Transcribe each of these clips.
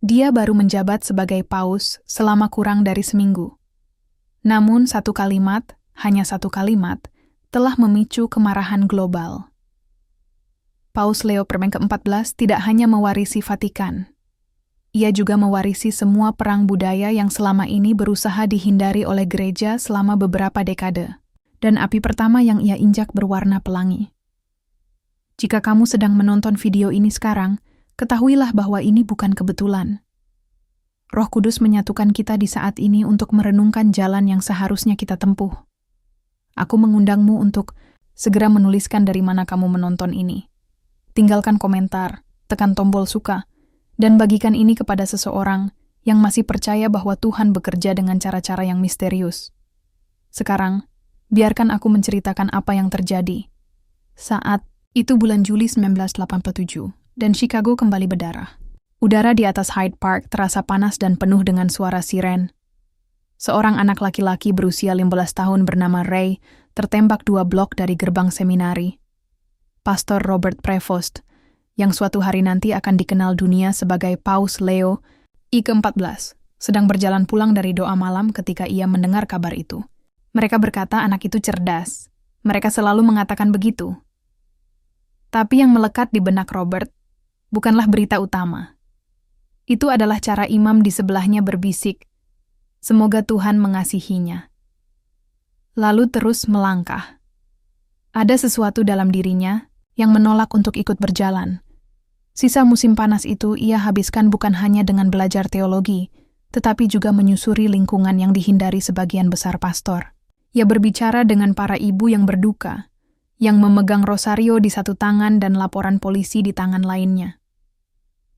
Dia baru menjabat sebagai paus selama kurang dari seminggu. Namun hanya satu kalimat, telah memicu kemarahan global. Paus Leo ke-14 tidak hanya mewarisi Vatikan. Ia juga mewarisi semua perang budaya yang selama ini berusaha dihindari oleh gereja selama beberapa dekade, dan api pertama yang ia injak berwarna pelangi. Jika kamu sedang menonton video ini sekarang, ketahuilah bahwa ini bukan kebetulan. Roh Kudus menyatukan kita di saat ini untuk merenungkan jalan yang seharusnya kita tempuh. Aku mengundangmu untuk segera menuliskan dari mana kamu menonton ini. Tinggalkan komentar, tekan tombol suka, dan bagikan ini kepada seseorang yang masih percaya bahwa Tuhan bekerja dengan cara-cara yang misterius. Sekarang, biarkan aku menceritakan apa yang terjadi. Saat itu bulan Juli 1987, dan Chicago kembali berdarah. Udara di atas Hyde Park terasa panas dan penuh dengan suara siren. Seorang anak laki-laki berusia 15 tahun bernama Ray tertembak 2 blok dari gerbang seminari. Pastor Robert Prevost, yang suatu hari nanti akan dikenal dunia sebagai Paus Leo ke-14, sedang berjalan pulang dari doa malam ketika ia mendengar kabar itu. Mereka berkata anak itu cerdas. Mereka selalu mengatakan begitu. Tapi yang melekat di benak Robert bukanlah berita utama. Itu adalah cara imam di sebelahnya berbisik, "Semoga Tuhan mengasihinya." Lalu terus melangkah. Ada sesuatu dalam dirinya yang menolak untuk ikut berjalan. Sisa musim panas itu ia habiskan bukan hanya dengan belajar teologi, tetapi juga menyusuri lingkungan yang dihindari sebagian besar pastor. Ia berbicara dengan para ibu yang berduka, yang memegang rosario di satu tangan dan laporan polisi di tangan lainnya.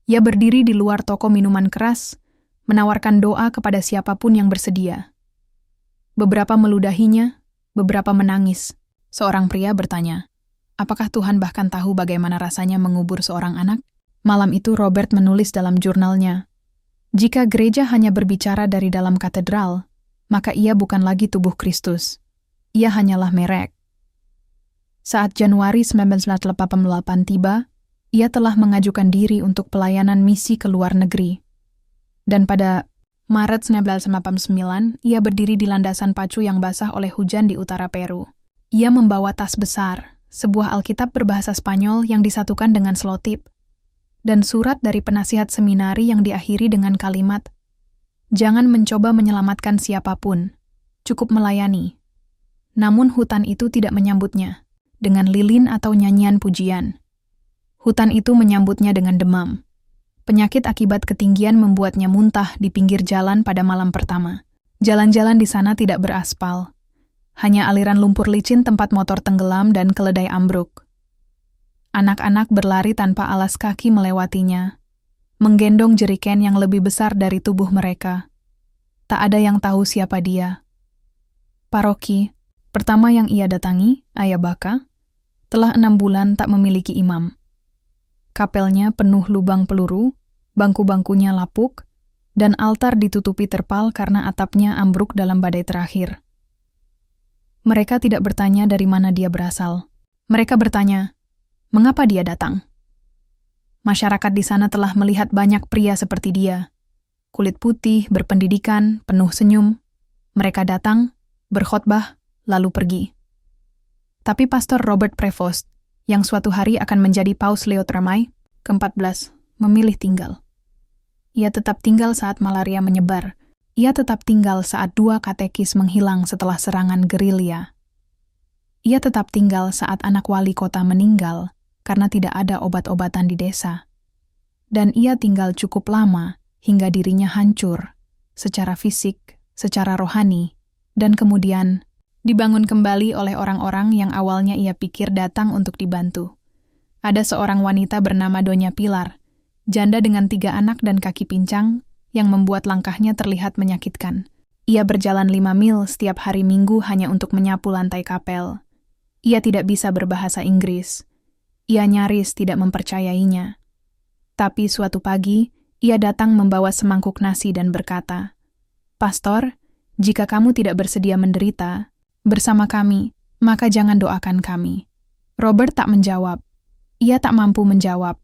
Ia berdiri di luar toko minuman keras, menawarkan doa kepada siapapun yang bersedia. Beberapa meludahinya, beberapa menangis. Seorang pria bertanya, "Apakah Tuhan bahkan tahu bagaimana rasanya mengubur seorang anak?" Malam itu Robert menulis dalam jurnalnya, "Jika gereja hanya berbicara dari dalam katedral, maka ia bukan lagi tubuh Kristus. Ia hanyalah merek." Saat Januari 1988 tiba, ia telah mengajukan diri untuk pelayanan misi ke luar negeri. Dan pada Maret 1989, ia berdiri di landasan pacu yang basah oleh hujan di utara Peru. Ia membawa tas besar, sebuah Alkitab berbahasa Spanyol yang disatukan dengan selotip, dan surat dari penasihat seminari yang diakhiri dengan kalimat, "Jangan mencoba menyelamatkan siapapun, cukup melayani." Namun hutan itu tidak menyambutnya, dengan lilin atau nyanyian pujian. Hutan itu menyambutnya dengan demam. Penyakit akibat ketinggian membuatnya muntah di pinggir jalan pada malam pertama. Jalan-jalan di sana tidak beraspal. Hanya aliran lumpur licin tempat motor tenggelam dan keledai ambruk. Anak-anak berlari tanpa alas kaki melewatinya, menggendong jeriken yang lebih besar dari tubuh mereka. Tak ada yang tahu siapa dia. Paroki pertama yang ia datangi, Ayabaka, telah 6 bulan tak memiliki imam. Kapelnya penuh lubang peluru, bangku-bangkunya lapuk, dan altar ditutupi terpal karena atapnya ambruk dalam badai terakhir. Mereka tidak bertanya dari mana dia berasal. Mereka bertanya, mengapa dia datang? Masyarakat di sana telah melihat banyak pria seperti dia. Kulit putih, berpendidikan, penuh senyum. Mereka datang, berkhotbah, lalu pergi. Tapi Pastor Robert Prevost, yang suatu hari akan menjadi Paus Leo ke-14, memilih tinggal. Ia tetap tinggal saat malaria menyebar. Ia tetap tinggal saat 2 katekis menghilang setelah serangan gerilya. Ia tetap tinggal saat anak wali kota meninggal karena tidak ada obat-obatan di desa. Dan ia tinggal cukup lama hingga dirinya hancur, secara fisik, secara rohani, dan kemudian dibangun kembali oleh orang-orang yang awalnya ia pikir datang untuk dibantu. Ada seorang wanita bernama Donya Pilar, janda dengan 3 anak dan kaki pincang, yang membuat langkahnya terlihat menyakitkan. Ia berjalan 5 mil setiap hari Minggu hanya untuk menyapu lantai kapel. Ia tidak bisa berbahasa Inggris. Ia nyaris tidak mempercayainya. Tapi suatu pagi, ia datang membawa semangkuk nasi dan berkata, "Pastor, jika kamu tidak bersedia menderita bersama kami, maka jangan doakan kami." Robert tak menjawab. Ia tak mampu menjawab.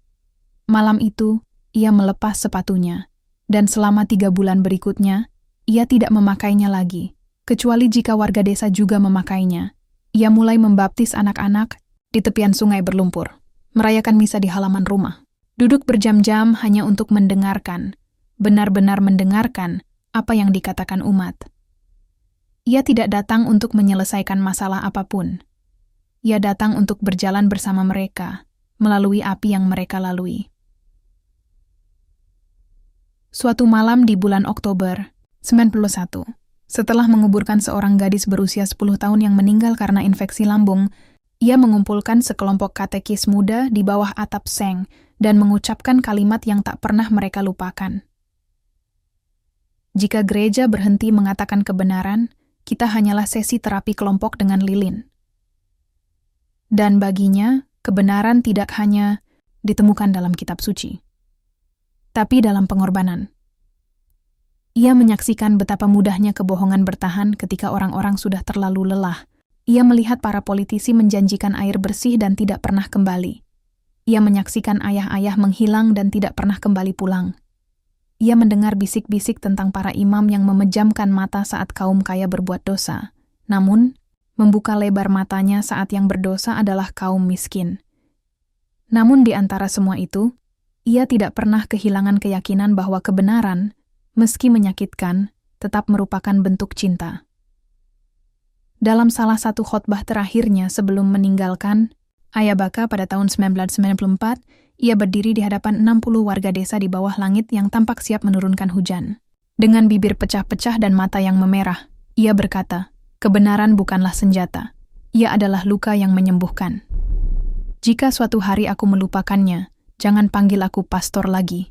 Malam itu, ia melepas sepatunya. Dan selama 3 bulan berikutnya, ia tidak memakainya lagi, kecuali jika warga desa juga memakainya. Ia mulai membaptis anak-anak di tepian sungai berlumpur, merayakan misa di halaman rumah. Duduk berjam-jam hanya untuk mendengarkan, benar-benar mendengarkan apa yang dikatakan umat. Ia tidak datang untuk menyelesaikan masalah apapun. Ia datang untuk berjalan bersama mereka, melalui api yang mereka lalui. Suatu malam di bulan Oktober 91, setelah menguburkan seorang gadis berusia 10 tahun yang meninggal karena infeksi lambung, ia mengumpulkan sekelompok katekis muda di bawah atap seng dan mengucapkan kalimat yang tak pernah mereka lupakan. Jika gereja berhenti mengatakan kebenaran, kita hanyalah sesi terapi kelompok dengan lilin. Dan baginya, kebenaran tidak hanya ditemukan dalam kitab suci, tapi dalam pengorbanan. Ia menyaksikan betapa mudahnya kebohongan bertahan ketika orang-orang sudah terlalu lelah. Ia melihat para politisi menjanjikan air bersih dan tidak pernah kembali. Ia menyaksikan ayah-ayah menghilang dan tidak pernah kembali pulang. Ia mendengar bisik-bisik tentang para imam yang memejamkan mata saat kaum kaya berbuat dosa. Namun, membuka lebar matanya saat yang berdosa adalah kaum miskin. Namun di antara semua itu, ia tidak pernah kehilangan keyakinan bahwa kebenaran, meski menyakitkan, tetap merupakan bentuk cinta. Dalam salah satu khotbah terakhirnya sebelum meninggalkan Ayabaka pada tahun 1994, ia berdiri di hadapan 60 warga desa di bawah langit yang tampak siap menurunkan hujan. Dengan bibir pecah-pecah dan mata yang memerah, ia berkata, "Kebenaran bukanlah senjata. Ia adalah luka yang menyembuhkan. Jika suatu hari aku melupakannya, jangan panggil aku pastor lagi."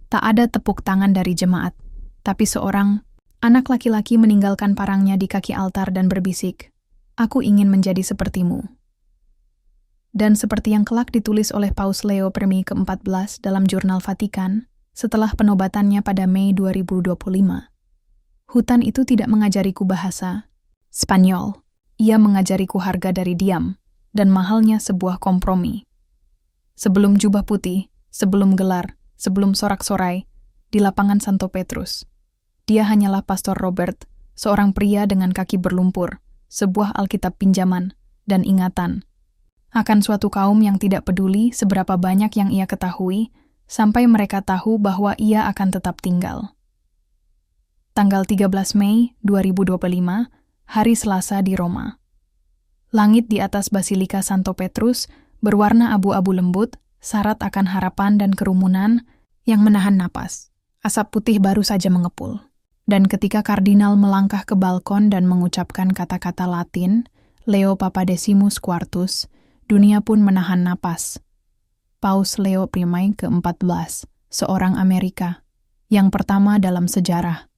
Tak ada tepuk tangan dari jemaat, tapi seorang anak laki-laki meninggalkan parangnya di kaki altar dan berbisik, "Aku ingin menjadi sepertimu." Dan seperti yang kelak ditulis oleh Paus Leo Permi ke-14 dalam Jurnal Vatikan, setelah penobatannya pada Mei 2025, hutan itu tidak mengajariku bahasa Spanyol. Ia mengajariku harga dari diam dan mahalnya sebuah kompromi. Sebelum jubah putih, sebelum gelar, sebelum sorak-sorai, di lapangan Santo Petrus, dia hanyalah Pastor Robert, seorang pria dengan kaki berlumpur, sebuah Alkitab pinjaman, dan ingatan akan suatu kaum yang tidak peduli seberapa banyak yang ia ketahui, sampai mereka tahu bahwa ia akan tetap tinggal. Tanggal 13 Mei 2025, hari Selasa di Roma. Langit di atas Basilika Santo Petrus berwarna abu-abu lembut, syarat akan harapan dan kerumunan yang menahan napas. Asap putih baru saja mengepul. Dan ketika kardinal melangkah ke balkon dan mengucapkan kata-kata Latin, Leo Papadesimus Quartus, dunia pun menahan napas. Paus Leo I ke-14, seorang Amerika, yang pertama dalam sejarah.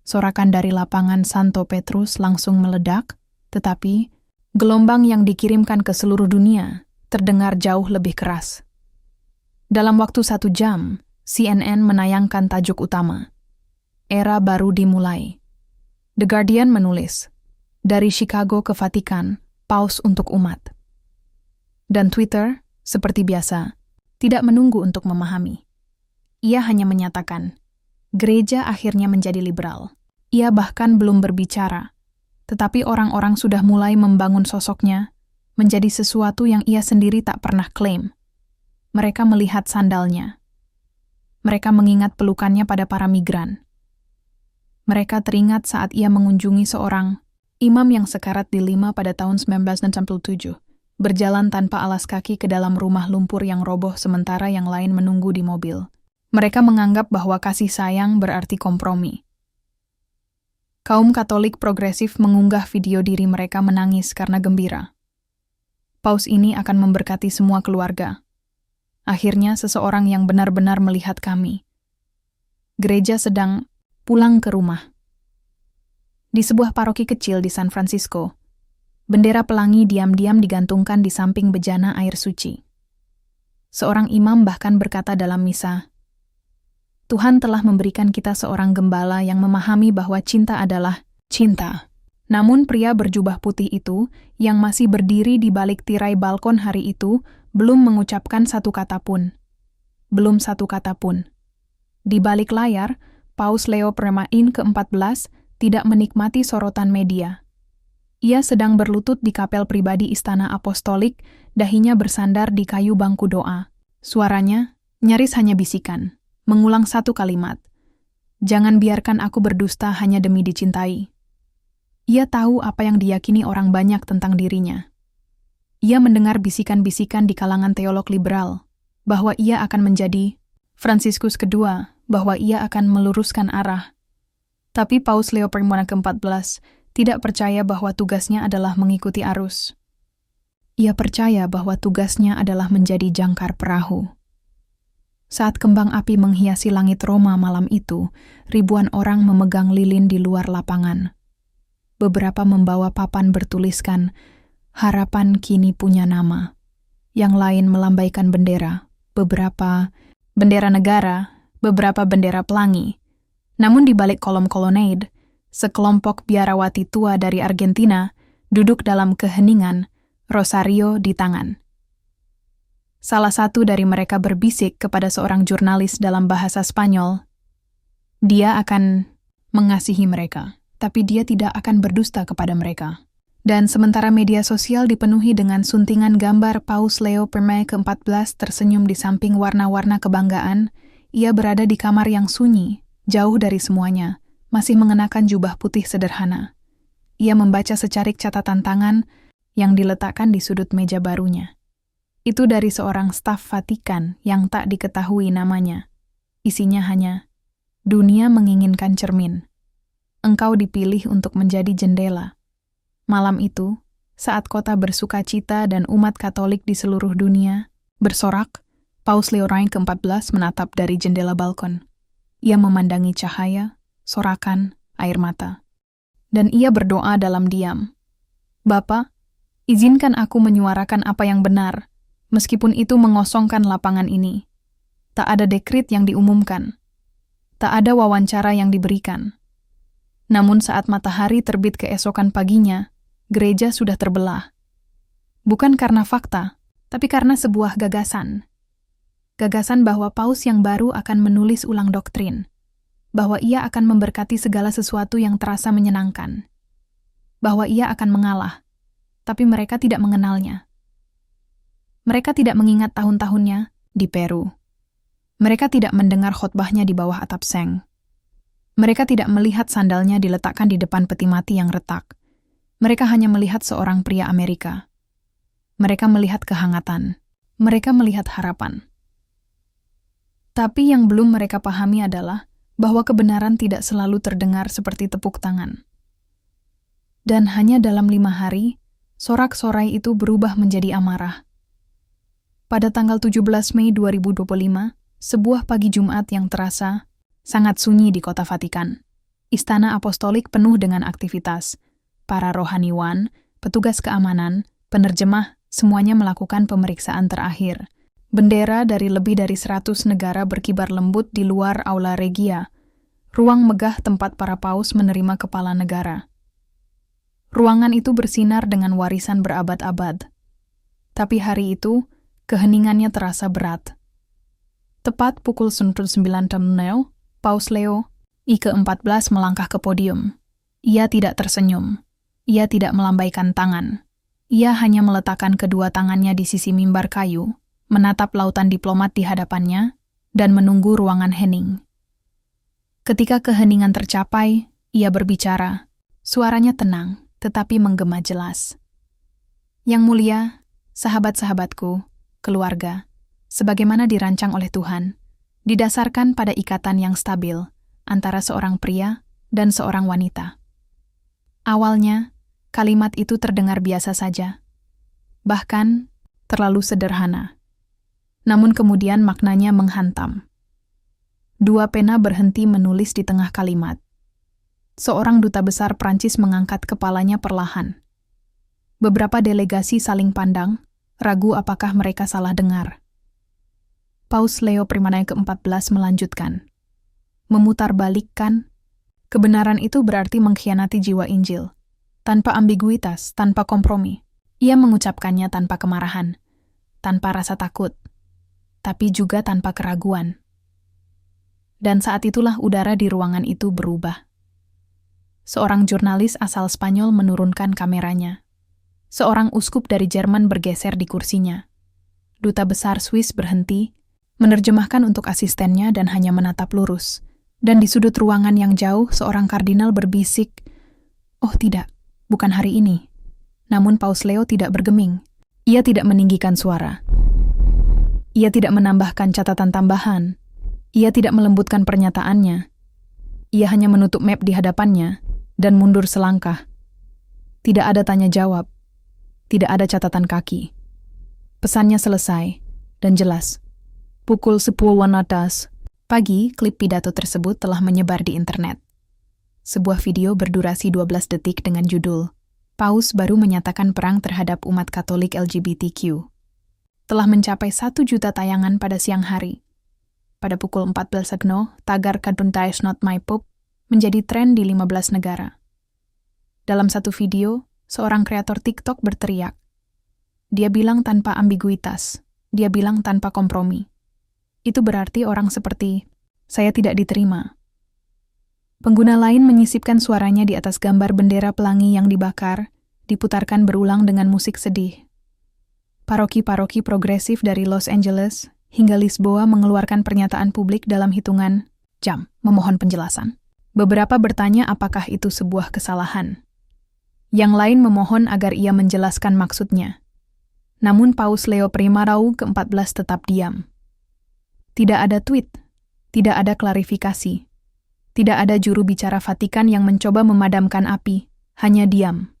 Sorakan dari lapangan Santo Petrus langsung meledak, tetapi gelombang yang dikirimkan ke seluruh dunia terdengar jauh lebih keras. Dalam waktu 1 jam, CNN menayangkan tajuk utama, "Era baru dimulai." The Guardian menulis, "Dari Chicago ke Vatikan, Paus untuk umat." Dan Twitter, seperti biasa, tidak menunggu untuk memahami. Ia hanya menyatakan, gereja akhirnya menjadi liberal. Ia bahkan belum berbicara, tetapi orang-orang sudah mulai membangun sosoknya menjadi sesuatu yang ia sendiri tak pernah klaim. Mereka melihat sandalnya. Mereka mengingat pelukannya pada para migran. Mereka teringat saat ia mengunjungi seorang imam yang sekarat di Lima pada tahun 1967. Berjalan tanpa alas kaki ke dalam rumah lumpur yang roboh sementara yang lain menunggu di mobil. Mereka menganggap bahwa kasih sayang berarti kompromi. Kaum Katolik progresif mengunggah video diri mereka menangis karena gembira. Paus ini akan memberkati semua keluarga. Akhirnya seseorang yang benar-benar melihat kami. Gereja sedang pulang ke rumah. Di sebuah paroki kecil di San Francisco, bendera pelangi diam-diam digantungkan di samping bejana air suci. Seorang imam bahkan berkata dalam misa, "Tuhan telah memberikan kita seorang gembala yang memahami bahwa cinta adalah cinta." Namun pria berjubah putih itu, yang masih berdiri di balik tirai balkon hari itu, belum mengucapkan satu kata pun. Belum satu kata pun. Di balik layar, Paus Leo Permain ke-14 tidak menikmati sorotan media. Ia sedang berlutut di kapel pribadi Istana Apostolik, dahinya bersandar di kayu bangku doa. Suaranya nyaris hanya bisikan, mengulang satu kalimat. Jangan biarkan aku berdusta hanya demi dicintai. Ia tahu apa yang diyakini orang banyak tentang dirinya. Ia mendengar bisikan-bisikan di kalangan teolog liberal, bahwa ia akan menjadi Fransiskus II, bahwa ia akan meluruskan arah. Tapi Paus Leo Permuana ke-14 tidak percaya bahwa tugasnya adalah mengikuti arus. Ia percaya bahwa tugasnya adalah menjadi jangkar perahu. Saat kembang api menghiasi langit Roma malam itu, ribuan orang memegang lilin di luar lapangan. Beberapa membawa papan bertuliskan, "Harapan kini punya nama." Yang lain melambaikan bendera, beberapa bendera negara, beberapa bendera pelangi. Namun di balik kolom kolonade, sekelompok biarawati tua dari Argentina duduk dalam keheningan, rosario di tangan. Salah satu dari mereka berbisik kepada seorang jurnalis dalam bahasa Spanyol. Dia akan mengasihi mereka, tapi dia tidak akan berdusta kepada mereka. Dan sementara media sosial dipenuhi dengan suntingan gambar Paus Leo Permain ke-14 tersenyum di samping warna-warna kebanggaan, ia berada di kamar yang sunyi, jauh dari semuanya, masih mengenakan jubah putih sederhana. Ia membaca secarik catatan tangan yang diletakkan di sudut meja barunya. Itu dari seorang staf Vatikan yang tak diketahui namanya. Isinya hanya, "Dunia menginginkan cermin. Engkau dipilih untuk menjadi jendela." Malam itu, saat kota bersukacita dan umat Katolik di seluruh dunia bersorak, Paus Leo ke-14 menatap dari jendela balkon. Ia memandangi cahaya, sorakan, air mata. Dan ia berdoa dalam diam. "Bapa, izinkan aku menyuarakan apa yang benar, meskipun itu mengosongkan lapangan ini. Tak ada dekrit yang diumumkan. Tak ada wawancara yang diberikan. Namun saat matahari terbit keesokan paginya, gereja sudah terbelah. Bukan karena fakta, tapi karena sebuah gagasan. Gagasan bahwa paus yang baru akan menulis ulang doktrin. Bahwa ia akan memberkati segala sesuatu yang terasa menyenangkan. Bahwa ia akan mengalah, tapi mereka tidak mengenalnya. Mereka tidak mengingat tahun-tahunnya di Peru. Mereka tidak mendengar khotbahnya di bawah atap seng. Mereka tidak melihat sandalnya diletakkan di depan peti mati yang retak. Mereka hanya melihat seorang pria Amerika. Mereka melihat kehangatan. Mereka melihat harapan. Tapi yang belum mereka pahami adalah bahwa kebenaran tidak selalu terdengar seperti tepuk tangan. Dan hanya dalam 5 hari, sorak-sorai itu berubah menjadi amarah. Pada tanggal 17 Mei 2025, sebuah pagi Jumat yang terasa sangat sunyi di kota Vatikan. Istana Apostolik penuh dengan aktivitas. Para rohaniwan, petugas keamanan, penerjemah, semuanya melakukan pemeriksaan terakhir. Bendera dari lebih dari 100 negara berkibar lembut di luar Aula Regia, ruang megah tempat para paus menerima kepala negara. Ruangan itu bersinar dengan warisan berabad-abad. Tapi hari itu, keheningannya terasa berat. Tepat pukul 9 Paus Leo ke-14 melangkah ke podium. Ia tidak tersenyum. Ia tidak melambaikan tangan. Ia hanya meletakkan kedua tangannya di sisi mimbar kayu, menatap lautan diplomat di hadapannya, dan menunggu ruangan hening. Ketika keheningan tercapai, ia berbicara. Suaranya tenang, tetapi menggema jelas. "Yang mulia, sahabat-sahabatku, keluarga, sebagaimana dirancang oleh Tuhan, didasarkan pada ikatan yang stabil antara seorang pria dan seorang wanita." Awalnya, kalimat itu terdengar biasa saja, bahkan terlalu sederhana. Namun kemudian maknanya menghantam. 2 pena berhenti menulis di tengah kalimat. Seorang duta besar Prancis mengangkat kepalanya perlahan. Beberapa delegasi saling pandang, ragu apakah mereka salah dengar. Paus Leo Permain ke-14 melanjutkan. Memutarbalikkan, kebenaran itu berarti mengkhianati jiwa Injil. Tanpa ambiguitas, tanpa kompromi. Ia mengucapkannya tanpa kemarahan, tanpa rasa takut, tapi juga tanpa keraguan. Dan saat itulah udara di ruangan itu berubah. Seorang jurnalis asal Spanyol menurunkan kameranya. Seorang uskup dari Jerman bergeser di kursinya. Duta besar Swiss berhenti, menerjemahkan untuk asistennya dan hanya menatap lurus. Dan di sudut ruangan yang jauh, seorang kardinal berbisik, "Oh tidak, bukan hari ini." Namun Paus Leo tidak bergeming. Ia tidak meninggikan suara. Ia tidak menambahkan catatan tambahan. Ia tidak melembutkan pernyataannya. Ia hanya menutup map di hadapannya dan mundur selangkah. Tidak ada tanya jawab. Tidak ada catatan kaki. Pesannya selesai dan jelas. Pukul 10 atas pagi, klip pidato tersebut telah menyebar di internet. Sebuah video berdurasi 12 detik dengan judul Paus baru menyatakan perang terhadap umat Katolik LGBTQ. Telah mencapai 1 juta tayangan pada siang hari. Pada pukul 14.00, tagar "Kadunta is not my pope" menjadi tren di 15 negara. Dalam satu video, seorang kreator TikTok berteriak. Dia bilang tanpa ambiguitas, dia bilang tanpa kompromi. Itu berarti orang seperti, "Saya tidak diterima." Pengguna lain menyisipkan suaranya di atas gambar bendera pelangi yang dibakar, diputarkan berulang dengan musik sedih. Paroki-paroki progresif dari Los Angeles hingga Lisboa mengeluarkan pernyataan publik dalam hitungan jam, memohon penjelasan. Beberapa bertanya apakah itu sebuah kesalahan. Yang lain memohon agar ia menjelaskan maksudnya. Namun Paus Leo ke-14 tetap diam. Tidak ada tweet, tidak ada klarifikasi, tidak ada juru bicara Vatikan yang mencoba memadamkan api, hanya diam.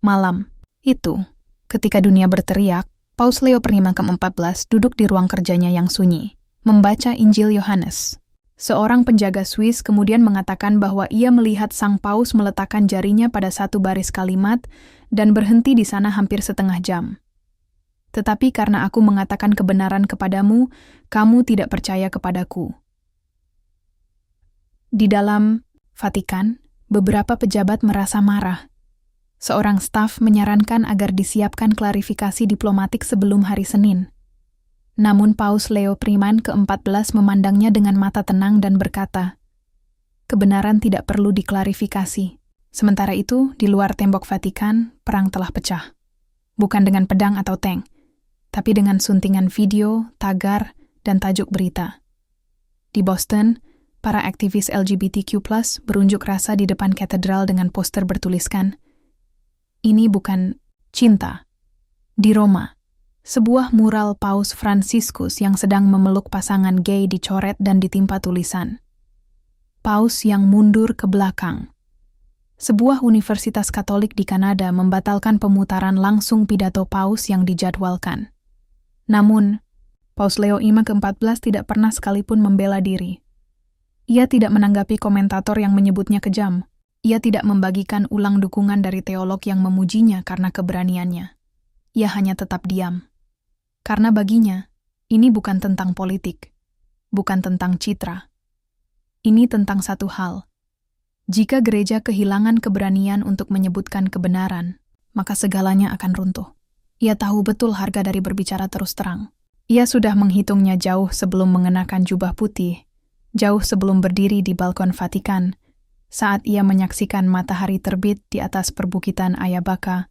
Malam itu, ketika dunia berteriak, Paus Leo ke-14 duduk di ruang kerjanya yang sunyi, membaca Injil Yohanes. Seorang penjaga Swiss kemudian mengatakan bahwa ia melihat sang paus meletakkan jarinya pada satu baris kalimat dan berhenti di sana hampir setengah jam. Tetapi karena aku mengatakan kebenaran kepadamu, kamu tidak percaya kepadaku. Di dalam Vatikan, beberapa pejabat merasa marah. Seorang staf menyarankan agar disiapkan klarifikasi diplomatik sebelum hari Senin. Namun Paus Leo ke-14 memandangnya dengan mata tenang dan berkata, "Kebenaran tidak perlu diklarifikasi." Sementara itu, di luar tembok Vatikan, perang telah pecah. Bukan dengan pedang atau tank, tapi dengan suntingan video, tagar, dan tajuk berita. Di Boston, para aktivis LGBTQ+ berunjuk rasa di depan katedral dengan poster bertuliskan, "Ini bukan cinta." Di Roma, sebuah mural Paus Fransiskus yang sedang memeluk pasangan gay dicoret dan ditimpa tulisan, "Paus yang mundur ke belakang." Sebuah universitas Katolik di Kanada membatalkan pemutaran langsung pidato Paus yang dijadwalkan. Namun, Paus Leo ke-14 tidak pernah sekalipun membela diri. Ia tidak menanggapi komentator yang menyebutnya kejam. Ia tidak membagikan ulang dukungan dari teolog yang memujinya karena keberaniannya. Ia hanya tetap diam. Karena baginya, ini bukan tentang politik, bukan tentang citra. Ini tentang satu hal. Jika gereja kehilangan keberanian untuk menyebutkan kebenaran, maka segalanya akan runtuh. Ia tahu betul harga dari berbicara terus terang. Ia sudah menghitungnya jauh sebelum mengenakan jubah putih, jauh sebelum berdiri di balkon Vatikan, saat ia menyaksikan matahari terbit di atas perbukitan Ayabaka,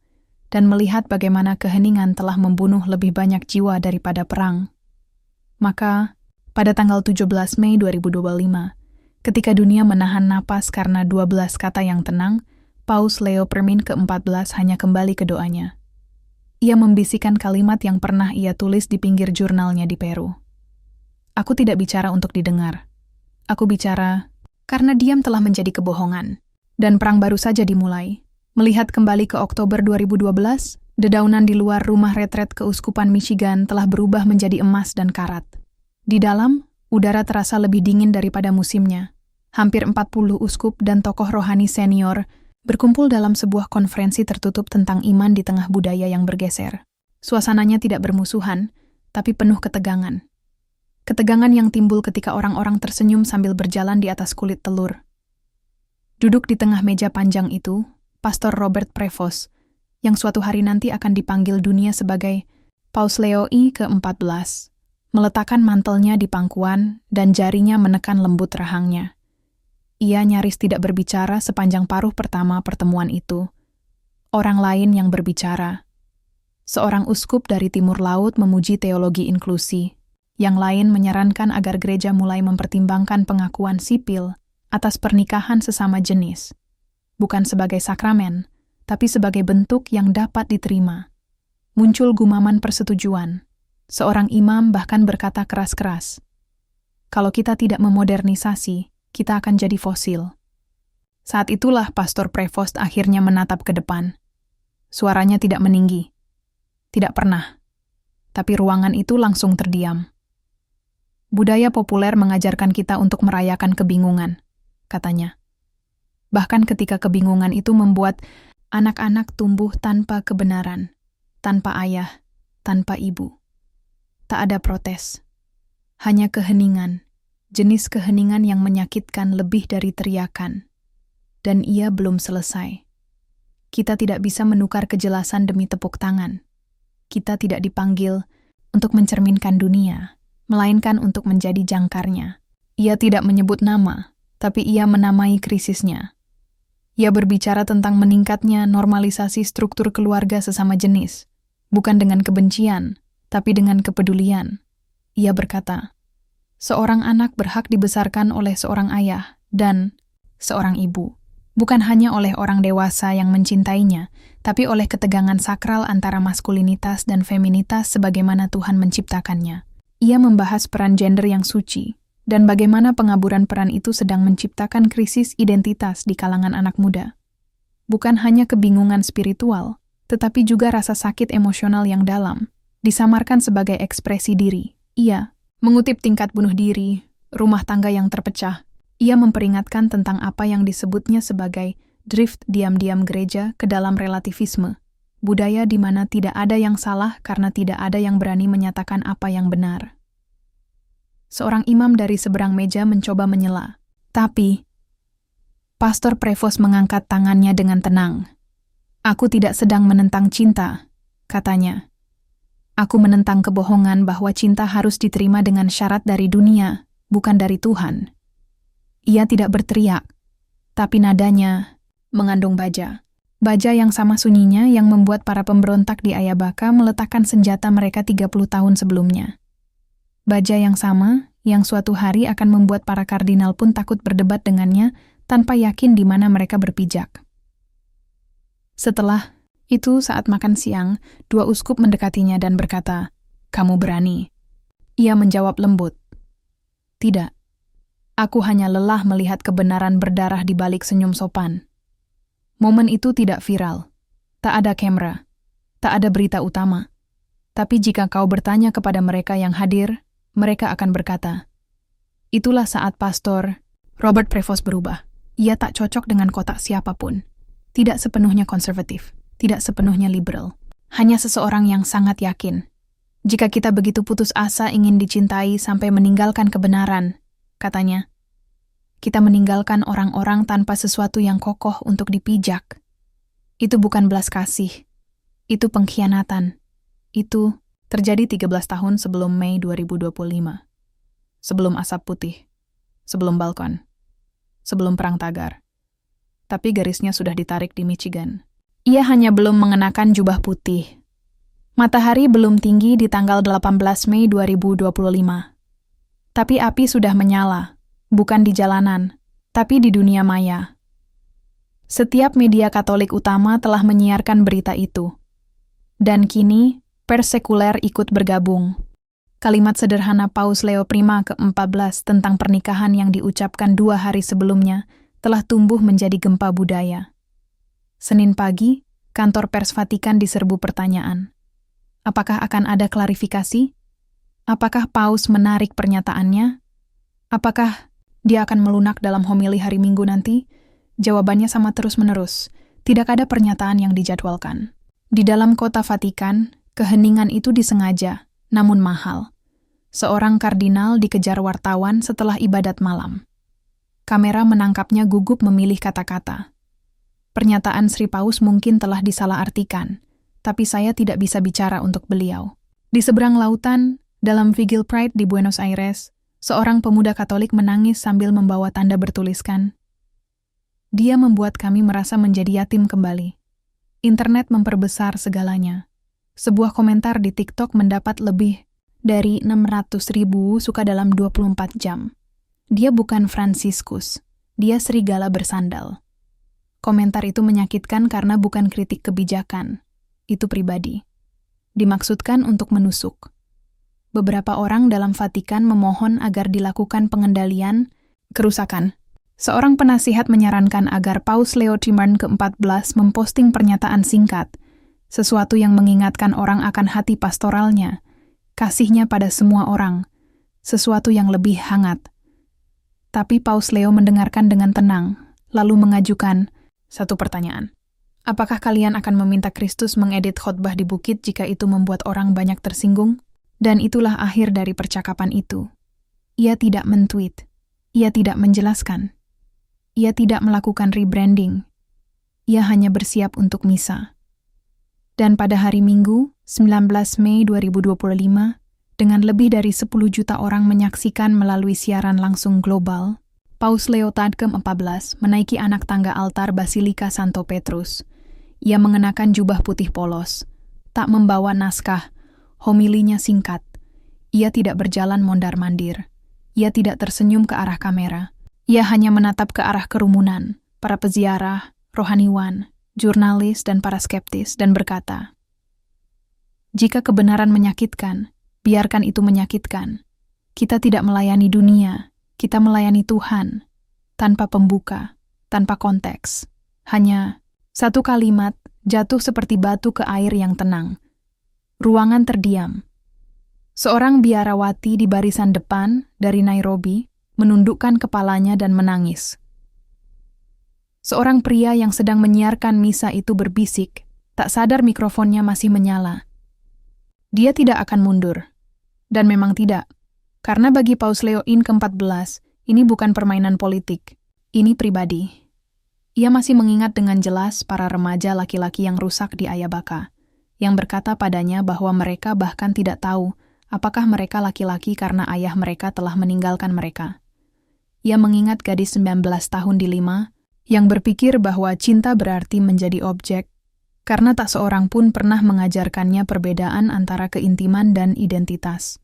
dan melihat bagaimana keheningan telah membunuh lebih banyak jiwa daripada perang. Maka, pada tanggal 17 Mei 2025, ketika dunia menahan napas karena 12 kata yang tenang, Paus Leo ke-14 hanya kembali ke doanya. Ia membisikkan kalimat yang pernah ia tulis di pinggir jurnalnya di Peru. "Aku tidak bicara untuk didengar. Aku bicara karena diam telah menjadi kebohongan, dan perang baru saja dimulai." Melihat kembali ke Oktober 2012, dedaunan di luar rumah retret Keuskupan Michigan telah berubah menjadi emas dan karat. Di dalam, udara terasa lebih dingin daripada musimnya. Hampir 40 uskup dan tokoh rohani senior berkumpul dalam sebuah konferensi tertutup tentang iman di tengah budaya yang bergeser. Suasananya tidak bermusuhan, tapi penuh ketegangan. Ketegangan yang timbul ketika orang-orang tersenyum sambil berjalan di atas kulit telur. Duduk di tengah meja panjang itu, Pastor Robert Prevost, yang suatu hari nanti akan dipanggil dunia sebagai Paus Leo I ke-14, meletakkan mantelnya di pangkuan dan jarinya menekan lembut rahangnya. Ia nyaris tidak berbicara sepanjang paruh pertama pertemuan itu. Orang lain yang berbicara. Seorang uskup dari Timur Laut memuji teologi inklusi. Yang lain menyarankan agar gereja mulai mempertimbangkan pengakuan sipil atas pernikahan sesama jenis. Bukan sebagai sakramen, tapi sebagai bentuk yang dapat diterima. Muncul gumaman persetujuan. Seorang imam bahkan berkata keras-keras, "Kalau kita tidak memodernisasi, kita akan jadi fosil." Saat itulah Pastor Prevost akhirnya menatap ke depan. Suaranya tidak meninggi. Tidak pernah. Tapi ruangan itu langsung terdiam. Budaya populer mengajarkan kita untuk merayakan kebingungan, katanya. Bahkan ketika kebingungan itu membuat anak-anak tumbuh tanpa kebenaran, tanpa ayah, tanpa ibu. Tak ada protes. Hanya keheningan, jenis keheningan yang menyakitkan lebih dari teriakan. Dan ia belum selesai. Kita tidak bisa menukar kejelasan demi tepuk tangan. Kita tidak dipanggil untuk mencerminkan dunia, melainkan untuk menjadi jangkarnya. Ia tidak menyebut nama, tapi ia menamai krisisnya. Ia berbicara tentang meningkatnya normalisasi struktur keluarga sesama jenis, bukan dengan kebencian, tapi dengan kepedulian. Ia berkata, seorang anak berhak dibesarkan oleh seorang ayah dan seorang ibu, bukan hanya oleh orang dewasa yang mencintainya, tapi oleh ketegangan sakral antara maskulinitas dan feminitas sebagaimana Tuhan menciptakannya. Ia membahas peran gender yang suci, dan bagaimana pengaburan peran itu sedang menciptakan krisis identitas di kalangan anak muda. Bukan hanya kebingungan spiritual, tetapi juga rasa sakit emosional yang dalam, disamarkan sebagai ekspresi diri. Ia mengutip tingkat bunuh diri, rumah tangga yang terpecah. Ia memperingatkan tentang apa yang disebutnya sebagai drift diam-diam gereja ke dalam relativisme, budaya di mana tidak ada yang salah karena tidak ada yang berani menyatakan apa yang benar. Seorang imam dari seberang meja mencoba menyela, tapi Pastor Prevost mengangkat tangannya dengan tenang. "Aku tidak sedang menentang cinta," katanya. "Aku menentang kebohongan bahwa cinta harus diterima dengan syarat dari dunia, bukan dari Tuhan." Ia tidak berteriak, tapi nadanya mengandung baja. Baja yang sama sunyinya yang membuat para pemberontak di Ayabaka meletakkan senjata mereka 30 tahun sebelumnya. Baja yang sama yang suatu hari akan membuat para kardinal pun takut berdebat dengannya tanpa yakin di mana mereka berpijak. Setelah itu saat makan siang, dua uskup mendekatinya dan berkata, "Kamu berani?" Ia menjawab lembut, "Tidak. Aku hanya lelah melihat kebenaran berdarah di balik senyum sopan." Momen itu tidak viral. Tak ada kamera. Tak ada berita utama. Tapi jika kau bertanya kepada mereka yang hadir, mereka akan berkata, itulah saat Pastor Robert Prevost berubah. Ia tak cocok dengan kotak siapapun. Tidak sepenuhnya konservatif. Tidak sepenuhnya liberal. Hanya seseorang yang sangat yakin. Jika kita begitu putus asa ingin dicintai sampai meninggalkan kebenaran, katanya, kita meninggalkan orang-orang tanpa sesuatu yang kokoh untuk dipijak. Itu bukan belas kasih. Itu pengkhianatan. Itu terjadi 13 tahun sebelum Mei 2025. Sebelum asap putih. Sebelum balkon. Sebelum perang tagar. Tapi garisnya sudah ditarik di Michigan. Ia hanya belum mengenakan jubah putih. Matahari belum tinggi di tanggal 18 Mei 2025. Tapi api sudah menyala. Bukan di jalanan, tapi di dunia maya. Setiap media Katolik utama telah menyiarkan berita itu. Dan kini, pers sekuler ikut bergabung. Kalimat sederhana Paus Leo I ke-14 tentang pernikahan yang diucapkan 2 hari sebelumnya telah tumbuh menjadi gempa budaya. Senin pagi, kantor pers Vatikan diserbu pertanyaan. Apakah akan ada klarifikasi? Apakah Paus menarik pernyataannya? Apakah dia akan melunak dalam homili hari Minggu nanti? Jawabannya sama terus-menerus. Tidak ada pernyataan yang dijadwalkan. Di dalam kota Vatikan, keheningan itu disengaja, namun mahal. Seorang kardinal dikejar wartawan setelah ibadat malam. Kamera menangkapnya gugup memilih kata-kata. Pernyataan Sri Paus mungkin telah disalahartikan, tapi saya tidak bisa bicara untuk beliau. Di seberang lautan, Dalam Vigil Pride di Buenos Aires, seorang pemuda Katolik menangis sambil membawa tanda bertuliskan, "Dia membuat kami merasa menjadi yatim kembali." Internet memperbesar segalanya. Sebuah komentar di TikTok mendapat lebih dari 600.000 suka dalam 24 jam. "Dia bukan Franciscus, dia serigala bersandal." Komentar itu menyakitkan karena bukan kritik kebijakan. Itu pribadi. Dimaksudkan untuk menusuk. Beberapa orang dalam Vatikan memohon agar dilakukan pengendalian kerusakan. Seorang penasihat menyarankan agar Paus Leo XIV memposting pernyataan singkat, sesuatu yang mengingatkan orang akan hati pastoralnya, kasihnya pada semua orang, sesuatu yang lebih hangat. Tapi Paus Leo mendengarkan dengan tenang, lalu mengajukan satu pertanyaan. "Apakah kalian akan meminta Kristus mengedit khotbah di bukit jika itu membuat orang banyak tersinggung?" Dan itulah akhir dari percakapan itu. Ia tidak men-tweet. Ia tidak menjelaskan. Ia tidak melakukan rebranding. Ia hanya bersiap untuk misa. Dan pada hari Minggu, 19 Mei 2025, dengan lebih dari 10 juta orang menyaksikan melalui siaran langsung global, Paus Leo ke-14 menaiki anak tangga altar Basilika Santo Petrus. Ia mengenakan jubah putih polos, tak membawa naskah, homilinya singkat. Ia tidak berjalan mondar-mandir. Ia tidak tersenyum ke arah kamera. Ia hanya menatap ke arah kerumunan, para peziarah, rohaniwan, jurnalis, dan para skeptis, dan berkata, "Jika kebenaran menyakitkan, biarkan itu menyakitkan. Kita tidak melayani dunia, kita melayani Tuhan, tanpa pembuka, tanpa konteks. Hanya satu kalimat jatuh seperti batu ke air yang tenang. Ruangan terdiam. Seorang biarawati di barisan depan dari Nairobi menundukkan kepalanya dan menangis. Seorang pria yang sedang menyiarkan misa itu berbisik, tak sadar mikrofonnya masih menyala. Dia tidak akan mundur. Dan memang tidak. Karena bagi Paus Leo ke-14, ini bukan permainan politik. Ini pribadi. Ia masih mengingat dengan jelas para remaja laki-laki yang rusak di Ayabaka, yang berkata padanya bahwa mereka bahkan tidak tahu apakah mereka laki-laki karena ayah mereka telah meninggalkan mereka. Ia mengingat gadis 19 tahun di Lima yang berpikir bahwa cinta berarti menjadi objek, karena tak seorang pun pernah mengajarkannya perbedaan antara keintiman dan identitas.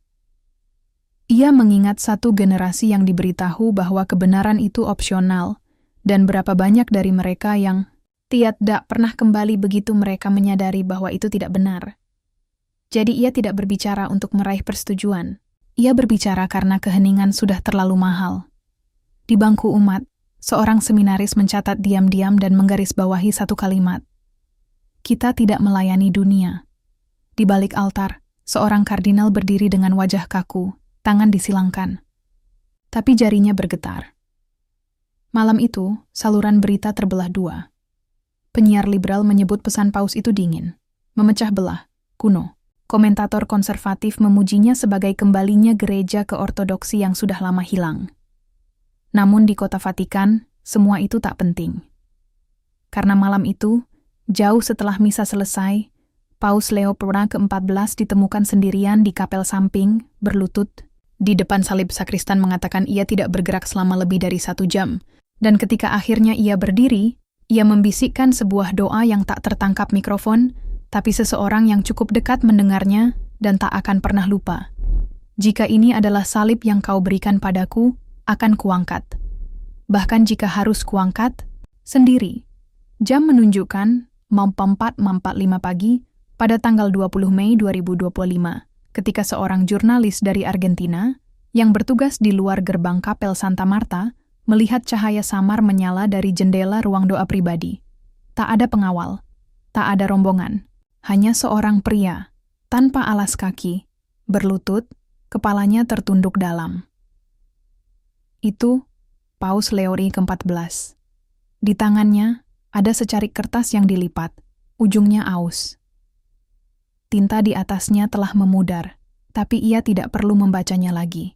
Ia mengingat satu generasi yang diberitahu bahwa kebenaran itu opsional, dan berapa banyak dari mereka yang tidak pernah kembali begitu mereka menyadari bahwa itu tidak benar. Jadi ia tidak berbicara untuk meraih persetujuan. Ia berbicara karena keheningan sudah terlalu mahal. Di bangku umat, seorang seminaris mencatat diam-diam dan menggarisbawahi satu kalimat. Kita tidak melayani dunia. Di balik altar, seorang kardinal berdiri dengan wajah kaku, tangan disilangkan. Tapi jarinya bergetar. Malam itu, saluran berita terbelah dua. Penyiar liberal menyebut pesan Paus itu dingin, memecah belah, kuno. Komentator konservatif memujinya sebagai kembalinya gereja ke ortodoksi yang sudah lama hilang. Namun di kota Vatikan, semua itu tak penting. Karena malam itu, jauh setelah misa selesai, Paus Leo ke-14 ditemukan sendirian di kapel samping, berlutut. Di depan salib sakristan mengatakan ia tidak bergerak selama lebih dari 1 jam. Dan ketika akhirnya ia berdiri, ia membisikkan sebuah doa yang tak tertangkap mikrofon, tapi seseorang yang cukup dekat mendengarnya dan tak akan pernah lupa. Jika ini adalah salib yang kau berikan padaku, akan kuangkat. Bahkan jika harus kuangkat, sendiri. Jam menunjukkan mau 4:45 pagi pada tanggal 20 Mei 2025, ketika seorang jurnalis dari Argentina yang bertugas di luar gerbang kapel Santa Marta melihat cahaya samar menyala dari jendela ruang doa pribadi. Tak ada pengawal, tak ada rombongan. Hanya seorang pria, tanpa alas kaki, berlutut, kepalanya tertunduk dalam. Itu Paus Leo ke-14. Di tangannya ada secarik kertas yang dilipat, ujungnya aus. Tinta di atasnya telah memudar, tapi ia tidak perlu membacanya lagi.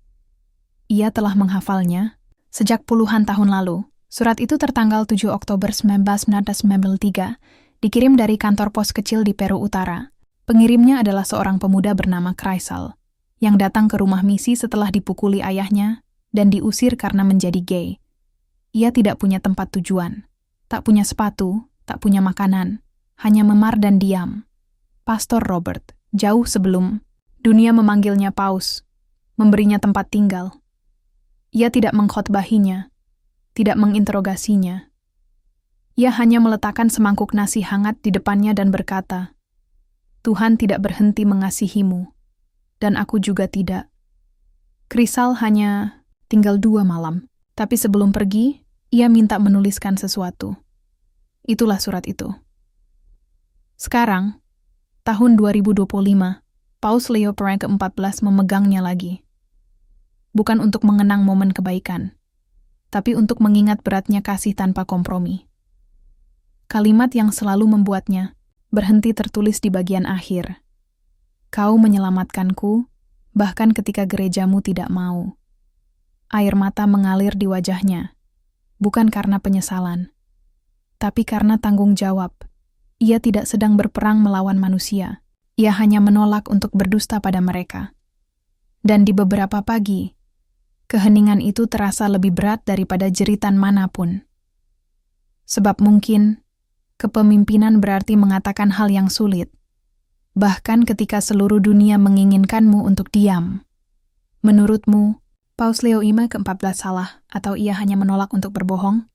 Ia telah menghafalnya sejak puluhan tahun lalu. Surat itu tertanggal 7 Oktober 1993, dikirim dari kantor pos kecil di Peru Utara. Pengirimnya adalah seorang pemuda bernama Kreisel, yang datang ke rumah misi setelah dipukuli ayahnya dan diusir karena menjadi gay. Ia tidak punya tempat tujuan, tak punya sepatu, tak punya makanan, hanya memar dan diam. Pastor Robert, jauh sebelum dunia memanggilnya paus, memberinya tempat tinggal. Ia tidak mengkhotbahinya, tidak menginterogasinya. Ia hanya meletakkan semangkuk nasi hangat di depannya dan berkata, "Tuhan tidak berhenti mengasihimu, dan aku juga tidak." Krisal hanya tinggal 2 malam, tapi sebelum pergi, ia minta menuliskan sesuatu. Itulah surat itu. Sekarang, tahun 2025, Paus Leo Perang ke-14 memegangnya lagi. Bukan untuk mengenang momen kebaikan, tapi untuk mengingat beratnya kasih tanpa kompromi. Kalimat yang selalu membuatnya berhenti tertulis di bagian akhir. Kau menyelamatkanku, bahkan ketika gerejamu tidak mau. Air mata mengalir di wajahnya, bukan karena penyesalan, tapi karena tanggung jawab. Ia tidak sedang berperang melawan manusia, ia hanya menolak untuk berdusta pada mereka. Dan di beberapa pagi, keheningan itu terasa lebih berat daripada jeritan manapun. Sebab mungkin, kepemimpinan berarti mengatakan hal yang sulit, bahkan ketika seluruh dunia menginginkanmu untuk diam. Menurutmu, Paus Leo ke-14 salah atau ia hanya menolak untuk berbohong?